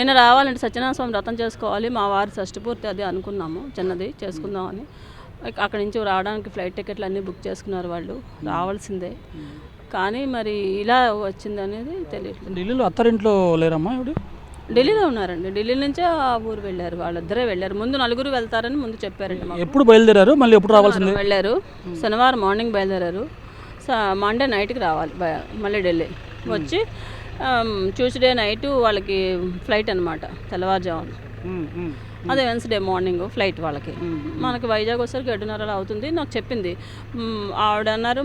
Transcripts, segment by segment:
నిన్న రావాలంటే సత్యనారాయణ స్వామి వ్రతం చేసుకోవాలి, మా వారి షష్ఠి పూర్తి అది అనుకున్నాము, చిన్నది చేసుకుందామని. అక్కడి నుంచి రావడానికి ఫ్లైట్ టికెట్లు అన్నీ బుక్ చేసుకున్నారు వాళ్ళు, రావాల్సిందే. కానీ మరి ఇలా వచ్చింది అనేది తెలియట్లేదు. ఢిల్లీలో అత్తారింట్లో లేరమ్మా ఇవిడ? ఢిల్లీలో ఉన్నారండి, ఢిల్లీ నుంచే ఆ ఊరు వెళ్ళారు, వాళ్ళిద్దరే వెళ్ళారు. ముందు నలుగురు వెళ్తారని ముందు చెప్పారండి మాకు. ఎప్పుడు బయలుదేరారు, మళ్ళీ ఎప్పుడు రావాల్సింది? వెళ్ళారు శనివారం మార్నింగ్ బయలుదేరారు, మండే నైట్కి రావాలి మళ్ళీ ఢిల్లీ వచ్చి ట్యూస్డే నైట్ వాళ్ళకి ఫ్లైట్ అనమాట, తెల్లవారుజామున. అదే వెన్స్డే మార్నింగ్ ఫ్లైట్ వాళ్ళకి. మనకి వైజాగ్ వచ్చేసరికి 7:30 అవుతుంది. నాకు చెప్పింది ఆవిడ, అన్నారు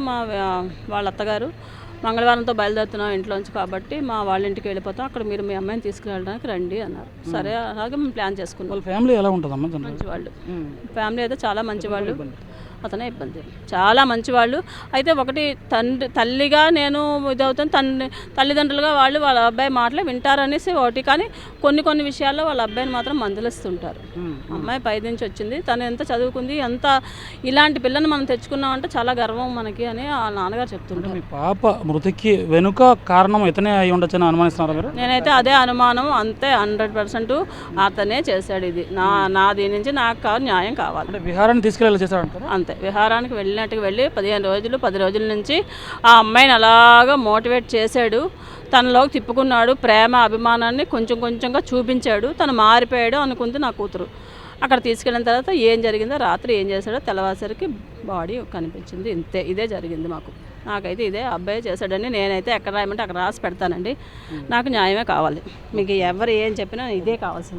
వాళ్ళ అత్తగారు, మంగళవారంతో బయలుదేరుతున్నాం ఇంట్లోంచి కాబట్టి మా వాళ్ళ ఇంటికి వెళ్ళిపోతాం, అక్కడ మీరు మీ అమ్మాయిని తీసుకువెళ్ళడానికి రండి అన్నారు. సరే అలాగే మేము ప్లాన్ చేసుకున్నాం. వాళ్ళ ఫ్యామిలీ ఎలా ఉంటుందమ్మా? మంచివాళ్ళు, ఫ్యామిలీ అయితే చాలా మంచివాళ్ళు, అతనే ఇబ్బంది. చాలా మంచివాళ్ళు. అయితే ఒకటి తల్లిగా నేను ఇదవుతాను, తల్లిదండ్రులుగా వాళ్ళ అబ్బాయి మాటలే వింటారనేసి ఒకటి. కానీ కొన్ని విషయాల్లో వాళ్ళ అబ్బాయిని మాత్రం మందలిస్తుంటారు. అమ్మాయి పై నుంచి వచ్చింది, తను ఎంత చదువుకుంది, ఎంత ఇలాంటి పిల్లని మనం తెచ్చుకున్నామంటే చాలా గర్వం మనకి అని ఆ నాన్నగారు చెప్తుంటారు. మీ పాప మృతికి వెనుక కారణం ఇతనే అయి ఉండొచ్చని అనుమానిస్తున్నారు మీరు? నేనైతే అదే అనుమానం, అంతే 100% అతనే చేశాడు. ఇది నా దీని నుంచి నాకు న్యాయం కావాలి. అంటే విహారాన్ని తీసుకెళ్ళి చేశాడు అంతే, విహారానికి వెళ్ళినట్టుగా వెళ్ళి 15 రోజులు 10 రోజుల నుంచి ఆ అమ్మాయిని అలాగా మోటివేట్ చేశాడు, తనలోకి తిప్పుకున్నాడు, ప్రేమ అభిమానాన్ని కొంచెంగా చూపించాడు. తను మారిపోయాడు అనుకుంది నా కూతురు. అక్కడ తీసుకెళ్ళిన తర్వాత ఏం జరిగిందో, రాత్రి ఏం చేశాడో తెల్లవారుసరికి బాడీ కనిపించింది. ఇదే జరిగింది మాకు. నాకైతే ఇదే అబ్బాయి చేశాడని నేనైతే ఎక్కడ రాయమంటే అక్కడ రాసి పెడతానండి. నాకు న్యాయమే కావాలి. మీకు ఎవరు ఏం చెప్పినా ఇదే కావాల్సింది.